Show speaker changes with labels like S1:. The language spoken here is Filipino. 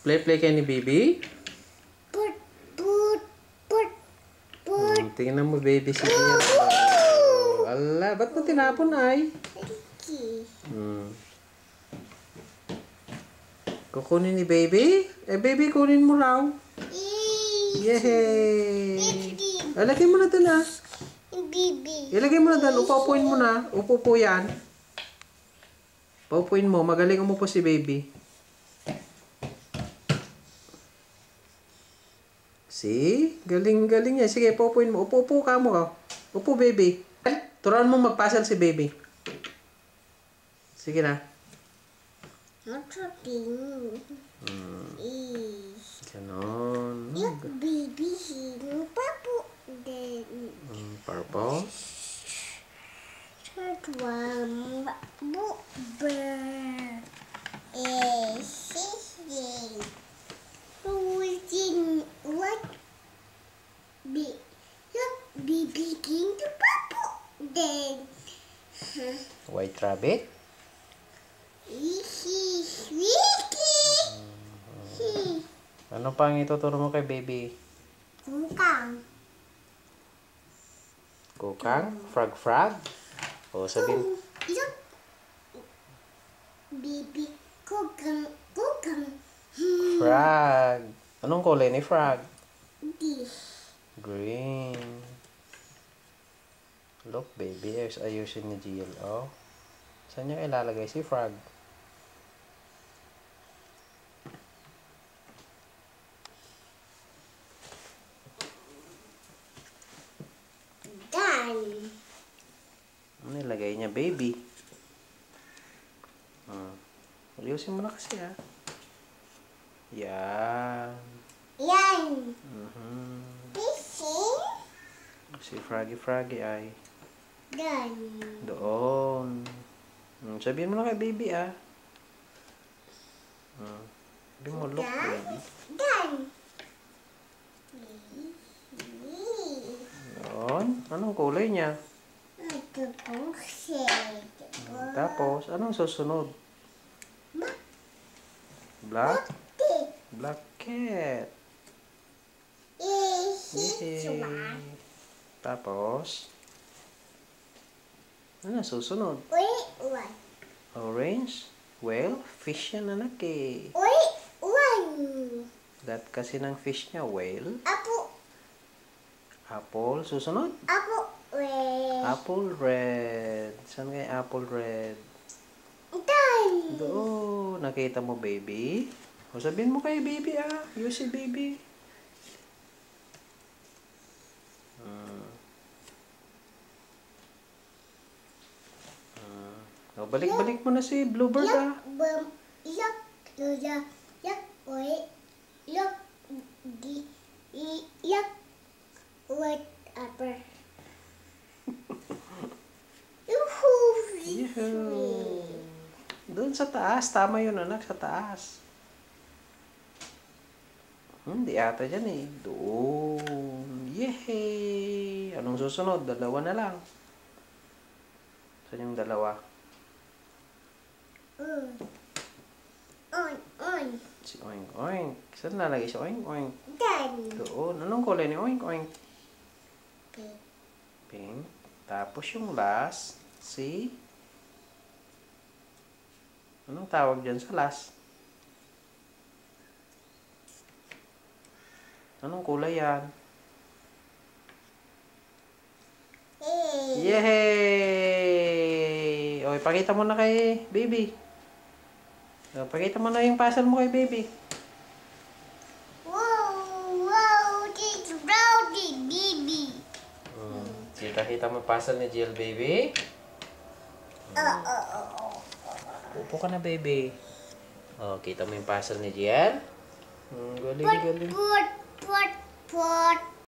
S1: Play kayo ni baby?
S2: Put.
S1: Tingnan mo baby si Gia. Ala, ba't mo tinapon ay? Kukunin ni baby? Eh baby, kunin mo raw. Yehey! Ilagay mo na dun ah.
S2: Baby.
S1: Ilagay mo na dun. Upo-upuin mo na. Upo-upo yan. Paupuin mo. Magaling umupo si baby. See? Galing-galing niya. Sige, paupuin mo. Upo-upo ka mo. Upo baby. Turuan mo magpasal si baby. Sige na. Ganon.
S2: Look, baby, purple. Then
S1: Purple.
S2: third one, bird. Singing. What? Look, baby, king the purple. Then
S1: White rabbit.
S2: Wiki.
S1: Ano pang ituturo mo kay baby?
S2: Kukang.
S1: Kukang? Frog? O sabihin.
S2: Look, baby, kukang.
S1: Frog. Anong kulay ni frog?
S2: This.
S1: Green. Look baby, ayusin ni GLO. Saan niya ilalagay si frog?
S2: Done.
S1: Ano nilagay niya baby? Ayusin mo na kasi ah. Yan.
S2: Yan. Fishing.
S1: Si Froggy ay
S2: Done.
S1: doon. Sabihin mo na kay baby ah. Sabihin mo, look baby.
S2: Done.
S1: Doon. Anong kulay niya?
S2: Ito po siya.
S1: Tapos, anong susunod? Black? Black cat. Yay. Tapos, ano susunod?
S2: Wait, one.
S1: Orange? Well, fish yan anak eh.
S2: Wait, one.
S1: That kasi ng fish niya, whale.
S2: Apple.
S1: Apple, susunod?
S2: Apple. Wait.
S1: Apple red. Saan kaya apple red?
S2: Done.
S1: Doon. Nakita mo baby? O sabihin mo kay baby ah. You si baby. Balik-balik mo na si Bluebird ah.
S2: Whatever.
S1: Yuhuu. Doon sa taas. Tama yun anak. Sa taas. Hindi ata dyan eh. Doon. Yehey! Anong susunod? Dalawa na lang. Saan yung dalawa?
S2: Oink.
S1: Si Oink Oink. Saan nalagay si Oink Oink?
S2: Done.
S1: Doon. Anong kulay ni Oink Oink?
S2: Okay.
S1: Pink. Tapos yung last, si... Anong tawag dyan sa last? Anong kulay yan? Yehey! O, ipakita mo na kay baby. O, pakita mo na yung puzzle mo kay baby.
S2: Wow, it's rowdy, baby.
S1: Kita mo puzzle ni Jill, baby. Upo ka na, baby. O, kita mo yung puzzle ni Jill. Galing.
S2: Put.